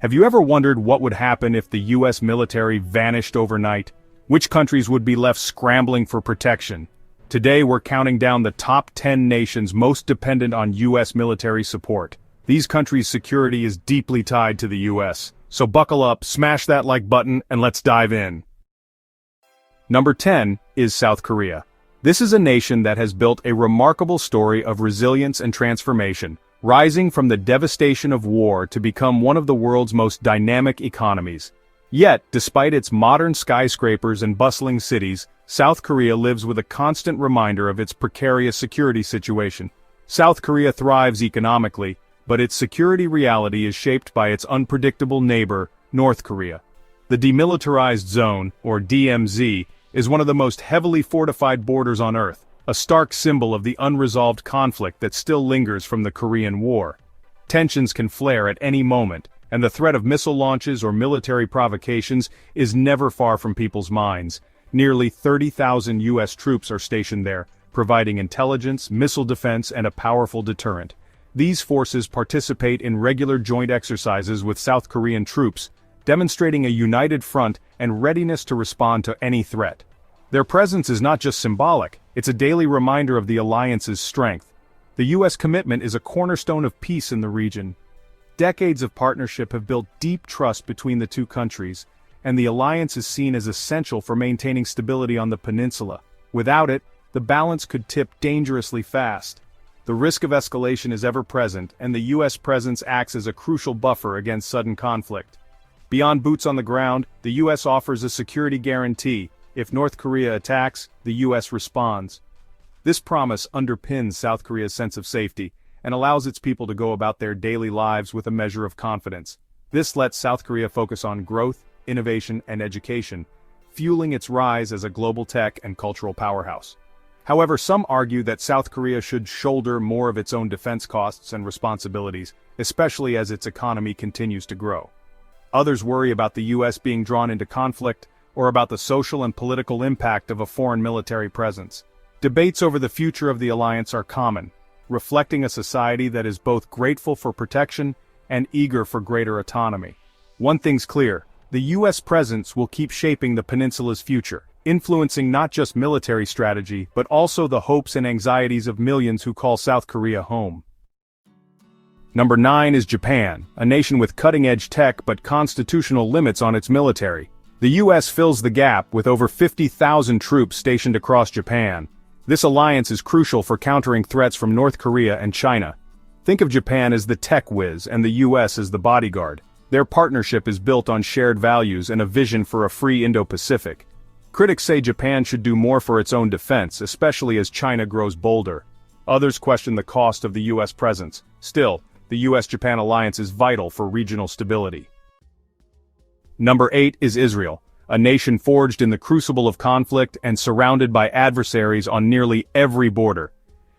Have you ever wondered what would happen if the US military vanished overnight? Which countries would be left scrambling for protection? Today we're counting down the top 10 nations most dependent on US military support. These countries' security is deeply tied to the US. So buckle up, smash that like button, and let's dive in. Number 10 is South Korea. This is a nation that has built a remarkable story of resilience and transformation, rising from the devastation of war to become one of the world's most dynamic economies. Yet, despite its modern skyscrapers and bustling cities, South Korea lives with a constant reminder of its precarious security situation. South Korea thrives economically, but its security reality is shaped by its unpredictable neighbor, North Korea. The Demilitarized Zone, or DMZ, is one of the most heavily fortified borders on Earth, a stark symbol of the unresolved conflict that still lingers from the Korean War. Tensions can flare at any moment, and the threat of missile launches or military provocations is never far from people's minds. Nearly 30,000 US troops are stationed there, providing intelligence, missile defense, and a powerful deterrent. These forces participate in regular joint exercises with South Korean troops, demonstrating a united front and readiness to respond to any threat. Their presence is not just symbolic, it's a daily reminder of the alliance's strength. The US commitment is a cornerstone of peace in the region. Decades of partnership have built deep trust between the two countries, and the alliance is seen as essential for maintaining stability on the peninsula. Without it, the balance could tip dangerously fast. The risk of escalation is ever present, and the US presence acts as a crucial buffer against sudden conflict. Beyond boots on the ground, the US offers a security guarantee. If North Korea attacks, the US responds. This promise underpins South Korea's sense of safety, and allows its people to go about their daily lives with a measure of confidence. This lets South Korea focus on growth, innovation, and education, fueling its rise as a global tech and cultural powerhouse. However, some argue that South Korea should shoulder more of its own defense costs and responsibilities, especially as its economy continues to grow. Others worry about the US being drawn into conflict, or about the social and political impact of a foreign military presence. Debates over the future of the alliance are common, reflecting a society that is both grateful for protection and eager for greater autonomy. One thing's clear, the US presence will keep shaping the peninsula's future, influencing not just military strategy but also the hopes and anxieties of millions who call South Korea home. Number 9 is Japan, a nation with cutting-edge tech but constitutional limits on its military. The US fills the gap with over 50,000 troops stationed across Japan. This alliance is crucial for countering threats from North Korea and China. Think of Japan as the tech whiz and the US as the bodyguard. Their partnership is built on shared values and a vision for a free Indo-Pacific. Critics say Japan should do more for its own defense, especially as China grows bolder. Others question the cost of the US presence. Still, the US-Japan alliance is vital for regional stability. Number 8 is Israel, a nation forged in the crucible of conflict and surrounded by adversaries on nearly every border.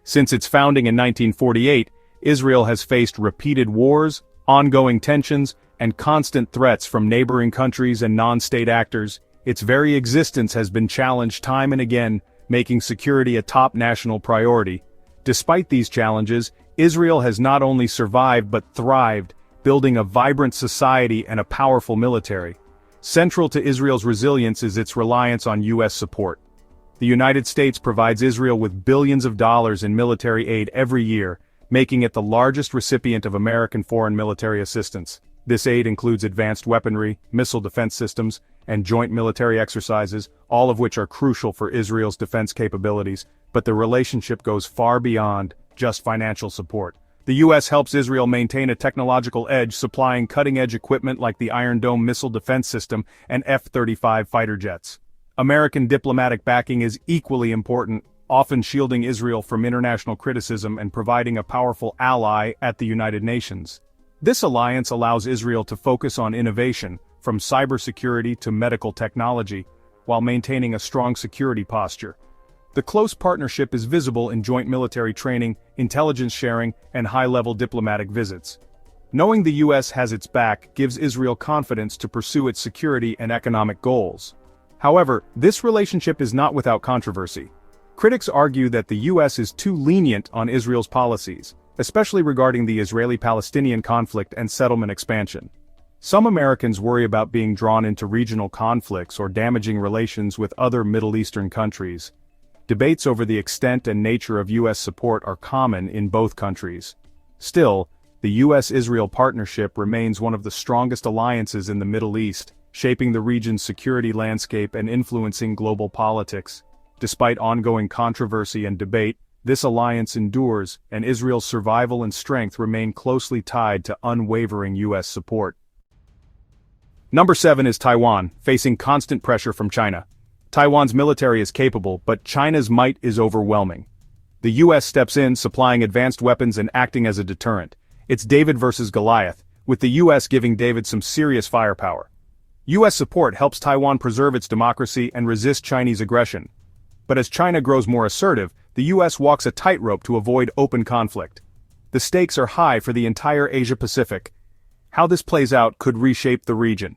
Since its founding in 1948, Israel has faced repeated wars, ongoing tensions, and constant threats from neighboring countries and non-state actors. Its very existence has been challenged time and again, making security a top national priority. Despite these challenges, Israel has not only survived but thrived, building a vibrant society and a powerful military. Central to Israel's resilience is its reliance on US support. The United States provides Israel with billions of dollars in military aid every year, making it the largest recipient of American foreign military assistance. This aid includes advanced weaponry, missile defense systems, and joint military exercises, all of which are crucial for Israel's defense capabilities, but the relationship goes far beyond just financial support. The U.S. helps Israel maintain a technological edge, supplying cutting-edge equipment like the Iron Dome missile defense system and F-35 fighter jets. American diplomatic backing is equally important, often shielding Israel from international criticism and providing a powerful ally at the United Nations. This alliance allows Israel to focus on innovation, from cybersecurity to medical technology, while maintaining a strong security posture. The close partnership is visible in joint military training, intelligence sharing, and high-level diplomatic visits. Knowing the U.S. has its back gives Israel confidence to pursue its security and economic goals. However, this relationship is not without controversy. Critics argue that the U.S. is too lenient on Israel's policies, especially regarding the Israeli-Palestinian conflict and settlement expansion. Some Americans worry about being drawn into regional conflicts or damaging relations with other Middle Eastern countries. Debates over the extent and nature of U.S. support are common in both countries. Still, the U.S.-Israel partnership remains one of the strongest alliances in the Middle East, shaping the region's security landscape and influencing global politics. Despite ongoing controversy and debate, this alliance endures, and Israel's survival and strength remain closely tied to unwavering U.S. support. Number 7 is Taiwan, facing constant pressure from China. Taiwan's military is capable, but China's might is overwhelming. The U.S. steps in, supplying advanced weapons and acting as a deterrent. It's David versus Goliath, with the U.S. giving David some serious firepower. U.S. support helps Taiwan preserve its democracy and resist Chinese aggression. But as China grows more assertive, the U.S. walks a tightrope to avoid open conflict. The stakes are high for the entire Asia-Pacific. How this plays out could reshape the region.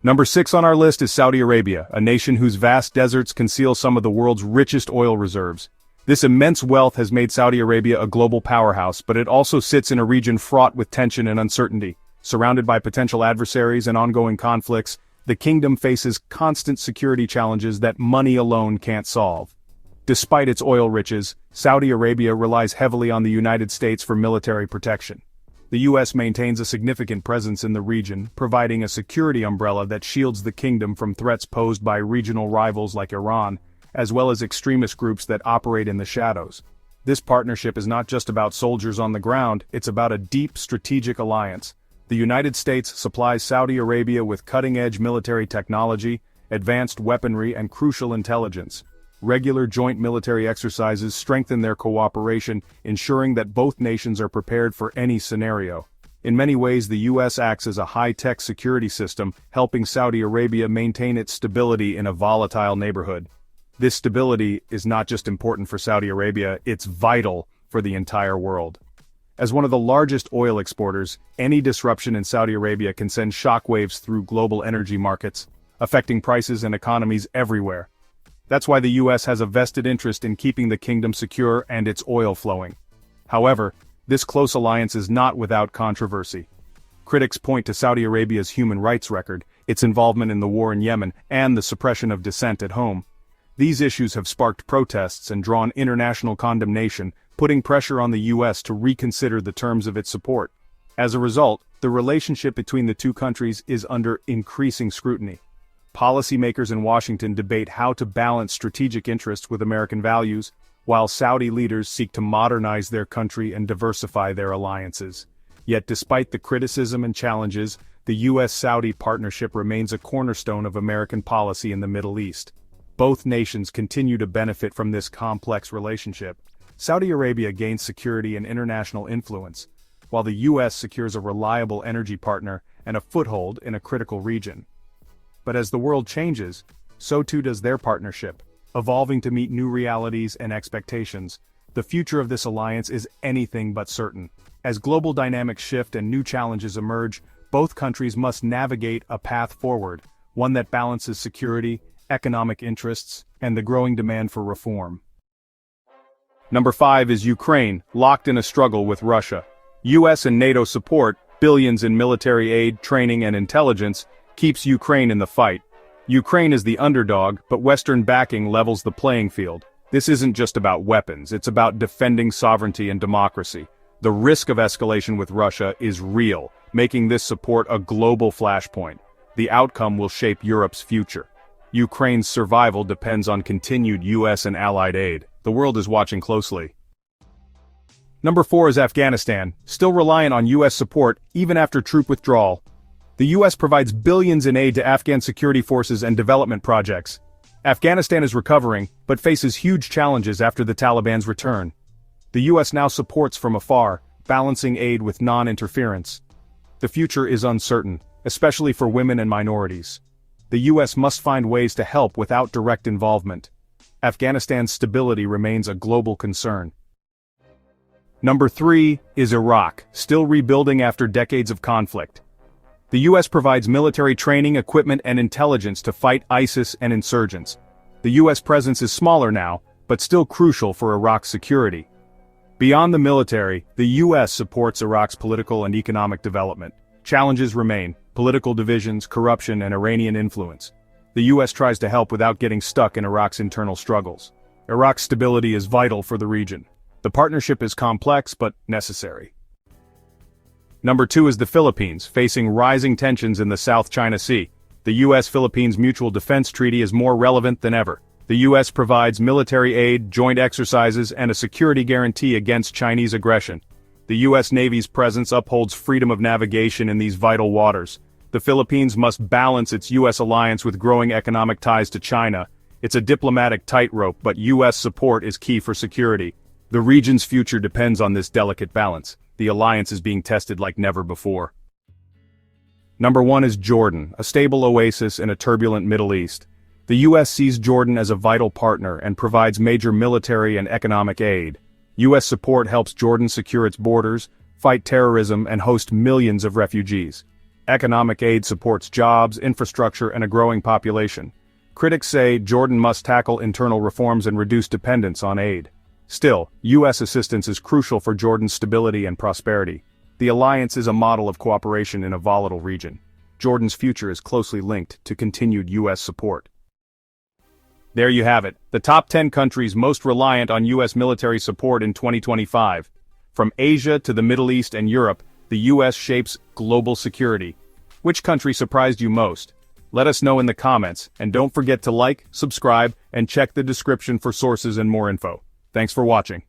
Number 6 on our list is Saudi Arabia, a nation whose vast deserts conceal some of the world's richest oil reserves. This immense wealth has made Saudi Arabia a global powerhouse, but it also sits in a region fraught with tension and uncertainty. Surrounded by potential adversaries and ongoing conflicts, the kingdom faces constant security challenges that money alone can't solve. Despite its oil riches, Saudi Arabia relies heavily on the United States for military protection. The U.S. maintains a significant presence in the region, providing a security umbrella that shields the kingdom from threats posed by regional rivals like Iran, as well as extremist groups that operate in the shadows. This partnership is not just about soldiers on the ground, it's about a deep strategic alliance. The United States supplies Saudi Arabia with cutting-edge military technology, advanced weaponry, and crucial intelligence. Regular joint military exercises strengthen their cooperation, ensuring that both nations are prepared for any scenario. In many ways, the U.S. acts as a high-tech security system, helping Saudi Arabia maintain its stability in a volatile neighborhood. This stability is not just important for Saudi Arabia, it's vital for the entire world. As one of the largest oil exporters, any disruption in Saudi Arabia can send shockwaves through global energy markets, affecting prices and economies everywhere. That's why the U.S. has a vested interest in keeping the kingdom secure and its oil flowing. However, this close alliance is not without controversy. Critics point to Saudi Arabia's human rights record, its involvement in the war in Yemen, and the suppression of dissent at home. These issues have sparked protests and drawn international condemnation, putting pressure on the U.S. to reconsider the terms of its support. As a result, the relationship between the two countries is under increasing scrutiny. Policymakers in Washington debate how to balance strategic interests with American values, while Saudi leaders seek to modernize their country and diversify their alliances. Yet despite the criticism and challenges, the U.S.-Saudi partnership remains a cornerstone of American policy in the Middle East. Both nations continue to benefit from this complex relationship. Saudi Arabia gains security and international influence, while the U.S. secures a reliable energy partner and a foothold in a critical region. But as the world changes, so too does their partnership, evolving to meet new realities and expectations. The future of this alliance is anything but certain. As global dynamics shift and new challenges emerge, both countries must navigate a path forward, one that balances security, economic interests, and the growing demand for reform. Number 5 is Ukraine, locked in a struggle with Russia. U.S. and NATO support, billions in military aid, training, and intelligence, keeps Ukraine in the fight. Ukraine is the underdog, but Western backing levels the playing field. This isn't just about weapons, it's about defending sovereignty and democracy. The risk of escalation with Russia is real, making this support a global flashpoint. The outcome will shape Europe's future. Ukraine's survival depends on continued U.S. and allied aid. The world is watching closely. Number 4 is Afghanistan, still reliant on U.S. support even after troop withdrawal. The U.S. provides billions in aid to Afghan security forces and development projects. Afghanistan is recovering, but faces huge challenges after the Taliban's return. The U.S. now supports from afar, balancing aid with non-interference. The future is uncertain, especially for women and minorities. The U.S. must find ways to help without direct involvement. Afghanistan's stability remains a global concern. Number 3 is Iraq, still rebuilding after decades of conflict. The U.S. provides military training, equipment, and intelligence to fight ISIS and insurgents. The U.S. presence is smaller now, but still crucial for Iraq's security. Beyond the military, the U.S. supports Iraq's political and economic development. Challenges remain: political divisions, corruption, and Iranian influence. The US tries to help without getting stuck in Iraq's internal struggles. Iraq's stability is vital for the region. The partnership is complex but necessary. Number 2 is the Philippines, facing rising tensions in the South China Sea. The US-Philippines Mutual Defense Treaty is more relevant than ever. The US provides military aid, joint exercises, and a security guarantee against Chinese aggression. The US Navy's presence upholds freedom of navigation in these vital waters. The Philippines must balance its US alliance with growing economic ties to China. It's a diplomatic tightrope, but US support is key for security. The region's future depends on this delicate balance. The alliance is being tested like never before. Number 1 is Jordan, a stable oasis in a turbulent Middle East. The US sees Jordan as a vital partner and provides major military and economic aid. US support helps Jordan secure its borders, fight terrorism, and host millions of refugees. Economic aid supports jobs, infrastructure, and a growing population. Critics say Jordan must tackle internal reforms and reduce dependence on aid. Still, US assistance is crucial for Jordan's stability and prosperity. The alliance is a model of cooperation in a volatile region. Jordan's future is closely linked to continued US support. There you have it, the top 10 countries most reliant on US military support in 2025. From Asia to the Middle East and Europe, the US shapes global security. Which country surprised you most? Let us know in the comments, and don't forget to like, subscribe, and check the description for sources and more info. Thanks for watching.